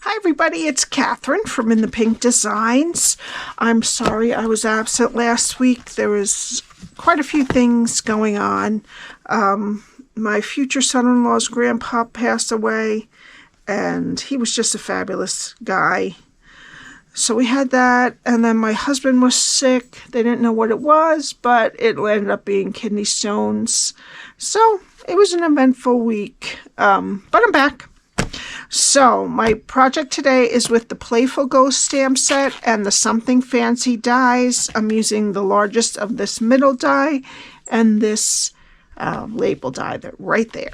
Hi everybody, it's Cathryn from In the Pink Designs. I'm sorry I was absent last week. There was quite a few things going on. My future son-in-law's grandpa passed away, and he was just a fabulous guy. So we had that, and then my husband was sick. They didn't know what it was, but it ended up being kidney stones. So it was an eventful week, but I'm back. So my project today is with the Playful Ghosts stamp set and the Something Fancy dies. I'm using the largest of this middle die and this label die right there.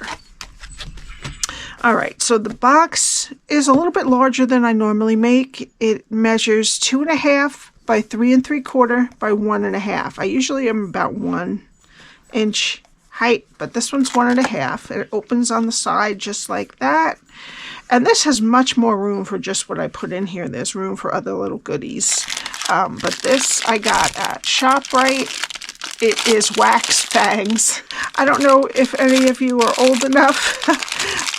All right, so the box is a little bit larger than I normally make. It measures 2.5 by 3 3/4 by 1.5. I usually am about 1 inch height, but this one's 1.5. It opens on the side just like that. And this has much more room for just what I put in here. There's room for other little goodies. But this I got at Shop Rite. It is Wax Fangs. I don't know if any of you are old enough,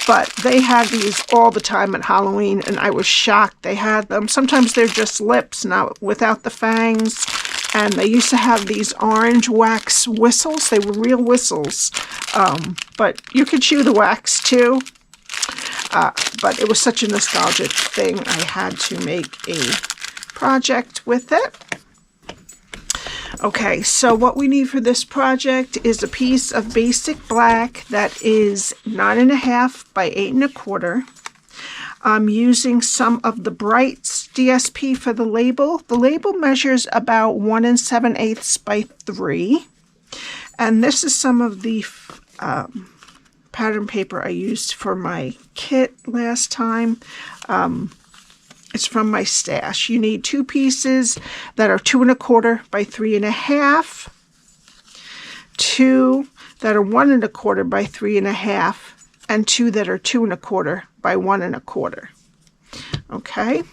but they had these all the time at Halloween, and I was shocked they had them. Sometimes they're just lips, not without the fangs. And they used to have these orange wax whistles. They were real whistles. But you could chew the wax too. But it was such a nostalgic thing, I had to make a project with it. Okay, so what we need for this project is a piece of basic black that is 9.5 by 8 1/4. I'm using some of the Brights DSP for the label. The label measures about 1 7/8 by 3. And this is some of the pattern paper I used for my kit last time. It's from my stash. You need 2 pieces that are 2 1/4 by 3 1/2, 2 that are 1 1/4 by 3 1/2, and 2 that are 2 1/4 by 1 1/4. Okay.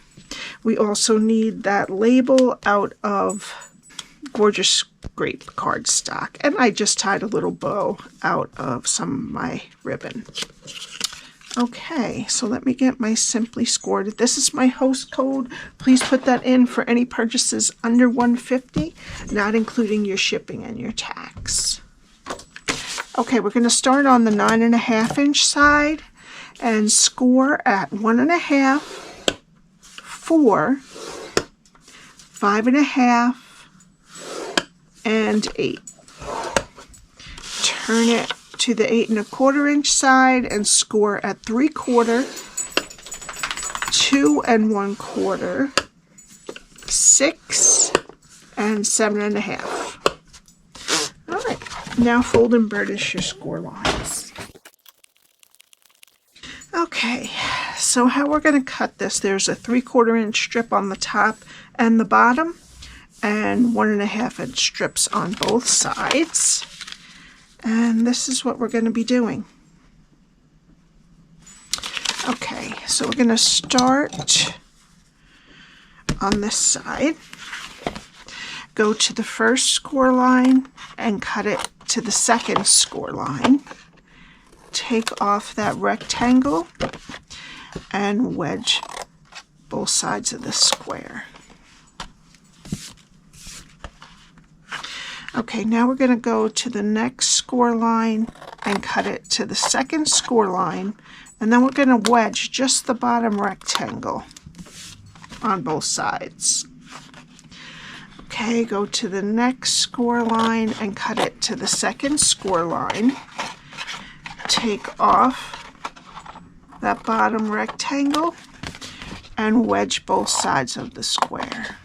We also need that label out of gorgeous Grape cardstock, and I just tied a little bow out of some of my ribbon. Okay, so let me get my Simply Scored. This is my host code. Please put that in for any purchases under $150, not including your shipping and your tax. Okay, we're going to start on the 9.5 inch side and score at 1.5, 4, 5.5, and 8. Turn it to the 8 1/4 inch side and score at 3/4, 2 1/4, 6, and 7.5. All right, now fold and burnish your score lines. Okay, so how we're going to cut this, there's a 3/4 inch strip on the top and the bottom, and 1.5 inch strips on both sides. And this is what we're going to be doing. Okay, so we're going to start on this side. Go to the first score line and cut it to the second score line. Take off that rectangle and wedge both sides of the square. Okay, now we're going to go to the next score line and cut it to the second score line, and then we're going to wedge just the bottom rectangle on both sides. Okay, go to the next score line and cut it to the second score line. Take off that bottom rectangle and wedge both sides of the square.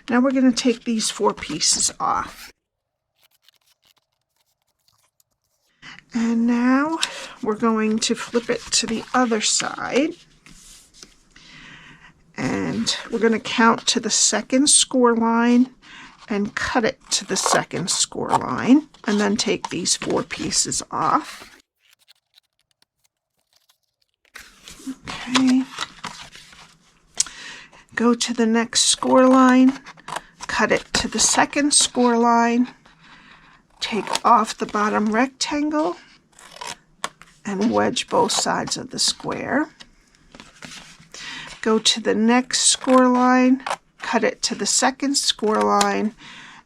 Now we're going to take these 4 pieces off. And now we're going to flip it to the other side. And we're going to count to the second score line and cut it to the second score line. And then take these 4 pieces off. Okay. Go to the next score line. Cut it to the second score line, take off the bottom rectangle and wedge both sides of the square. Go to the next score line, cut it to the second score line,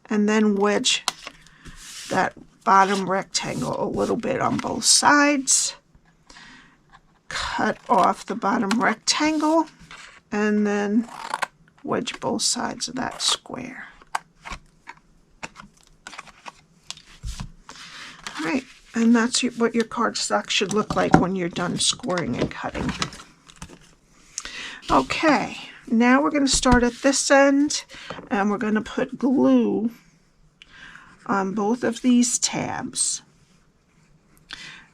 and then wedge that bottom rectangle a little bit on both sides. Cut off the bottom rectangle and then wedge both sides of that square. All right, and that's what your cardstock should look like when you're done scoring and cutting. Okay, now we're going to start at this end, and we're going to put glue on both of these tabs.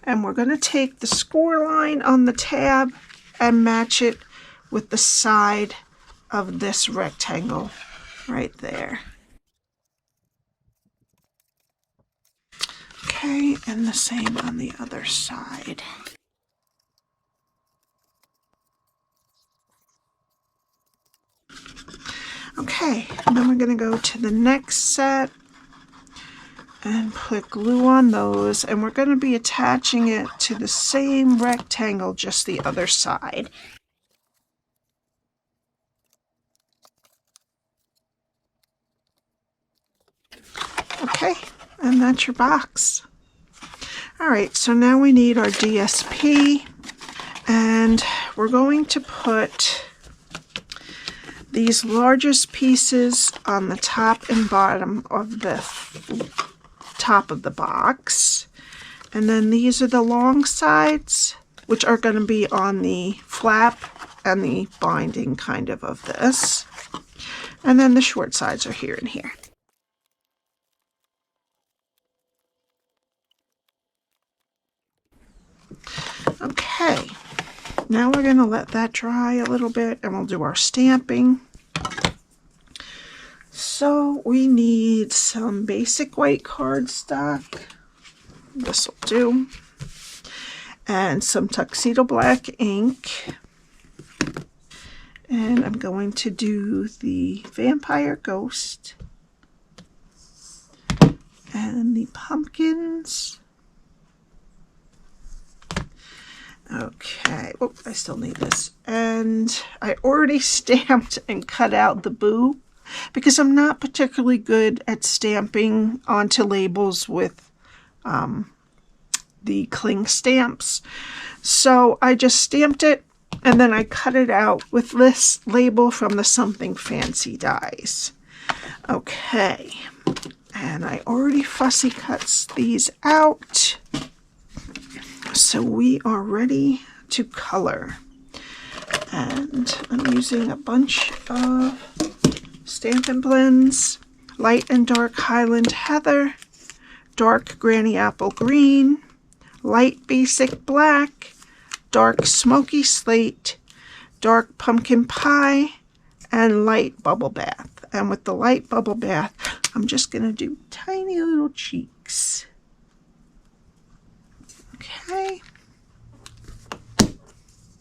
And we're going to take the score line on the tab and match it with the side of this rectangle right there. Okay, and the same on the other side. Okay, and then we're going to go to the next set and put glue on those, and we're going to be attaching it to the same rectangle, just the other side. Okay, and that's your box. All right, so now we need our DSP, and we're going to put these largest pieces on the top and bottom of the top of the box, and then these are the long sides, which are going to be on the flap and the binding kind of this, and then the short sides are here and here. Okay, now we're going to let that dry a little bit and we'll do our stamping. So we need some basic white cardstock, this will do, and some Tuxedo Black ink. And I'm going to do the Vampire Ghost and the pumpkins. Okay, oh, I still need this. And I already stamped and cut out the boo because I'm not particularly good at stamping onto labels with the cling stamps. So I just stamped it and then I cut it out with this label from the Something Fancy dies. Okay, and I already fussy cut these out. So we are ready to color. And I'm using a bunch of Stampin Blends, light and dark Highland Heather, dark Granny Apple Green, light basic black, dark smoky slate, dark pumpkin pie, and light bubble bath. And with the light bubble bath, I'm just going to do tiny little cheeks. Okay.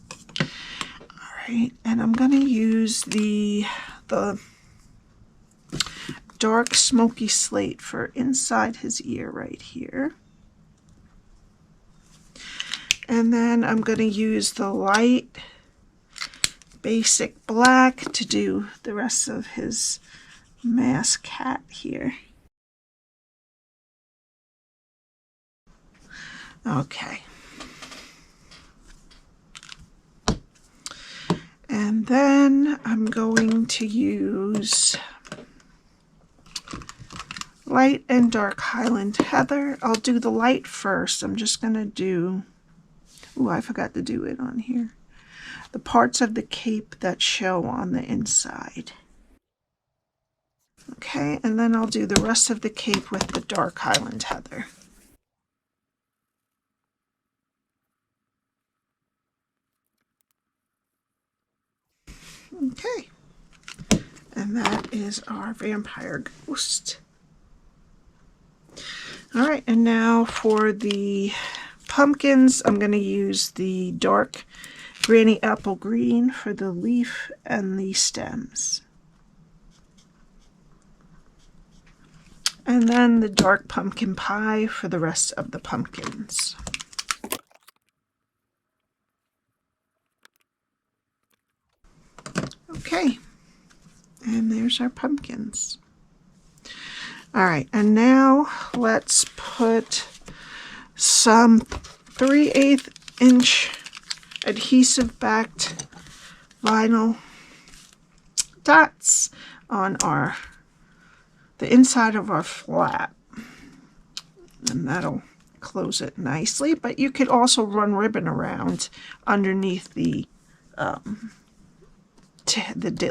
All right, and I'm going to use the dark smoky slate for inside his ear right here. And then I'm going to use the light basic black to do the rest of his mask hat here. Okay. And then I'm going to use light and dark Highland Heather. I'll do the light first. I'm just going to do, oh, I forgot to do it on here. The parts of the cape that show on the inside. Okay, and then I'll do the rest of the cape with the dark Highland Heather. Okay, and that is our Vampire Ghost. All right, and now for the pumpkins, I'm going to use the dark Granny Apple Green for the leaf and the stems. And then the dark pumpkin pie for the rest of the pumpkins. Okay, and there's our pumpkins. All right, and now let's put some 3/8 inch adhesive backed vinyl dots on the inside of our flap, and that'll close it nicely. But you could also run ribbon around underneath the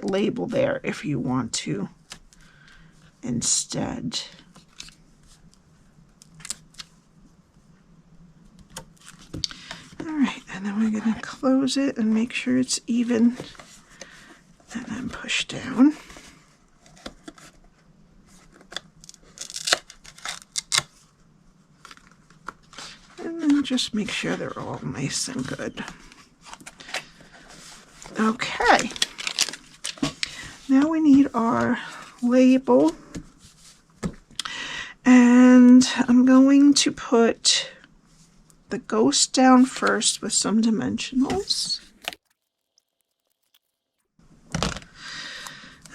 label there if you want to instead. All right, and then we're going to close it and make sure it's even, and then push down. And then just make sure they're all nice and good. Okay, now we need our label, and I'm going to put the ghost down first with some dimensionals.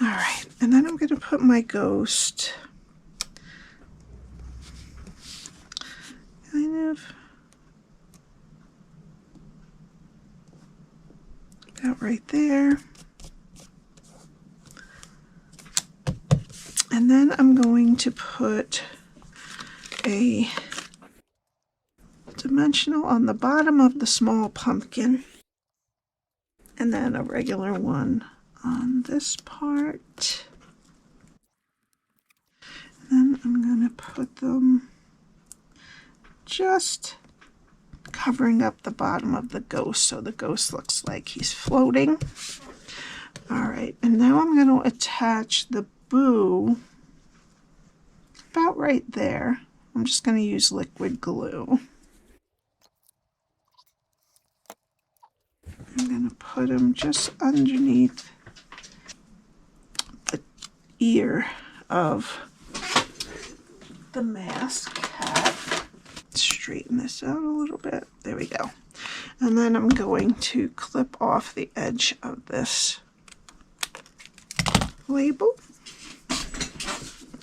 All right, and then I'm going to put my ghost kind of about right there. And then I'm going to put a dimensional on the bottom of the small pumpkin, and then a regular one on this part. And then I'm going to put them just covering up the bottom of the ghost so the ghost looks like he's floating. All right, and now I'm going to attach the boo about right there. I'm just going to use liquid glue. I'm going to put him just underneath the ear of the mask hat. Straighten this out a little bit. There we go. And then I'm going to clip off the edge of this label.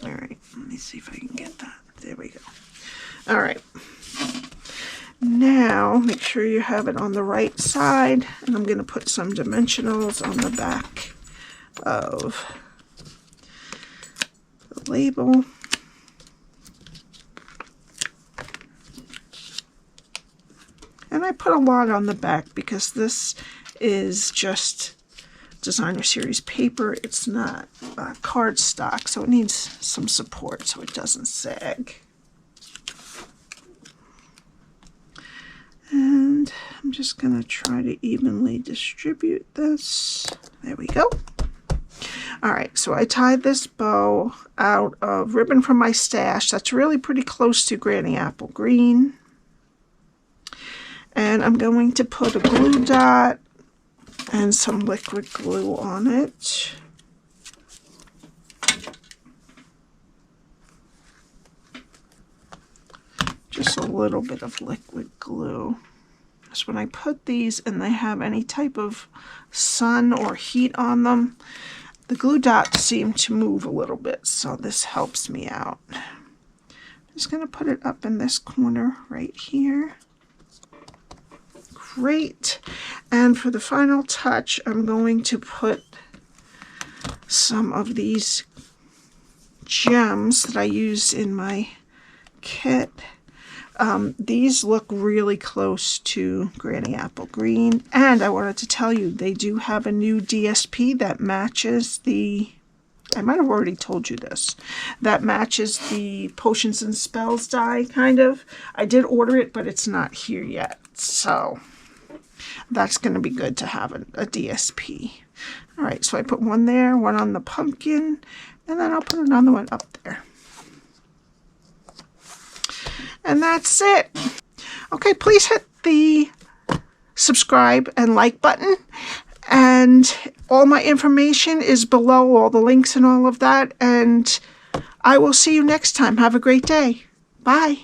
All right, let me see if I can get that. There we go. All right. Now, make sure you have it on the right side, and I'm going to put some dimensionals on the back of the label. And I put a lot on the back because this is just designer series paper. It's not cardstock, so it needs some support so it doesn't sag. And I'm just going to try to evenly distribute this. There we go. All right, so I tied this bow out of ribbon from my stash. That's really pretty close to Granny Apple Green. And I'm going to put a glue dot and some liquid glue on it. Just a little bit of liquid glue. Because when I put these and they have any type of sun or heat on them, the glue dots seem to move a little bit, so this helps me out. I'm just going to put it up in this corner right here. Great. And for the final touch, I'm going to put some of these gems that I used in my kit. These look really close to Granny Apple Green, and I wanted to tell you they do have a new DSP that matches the, I might have already told you this, that matches the Potions and Spells die, kind of. I did order it, but it's not here yet, so that's going to be good to have a DSP. All right, so I put one there, one on the pumpkin, and then I'll put another one up there. And that's it. Okay, please hit the subscribe and like button. And all my information is below, all the links and all of that. And I will see you next time. Have a great day. Bye.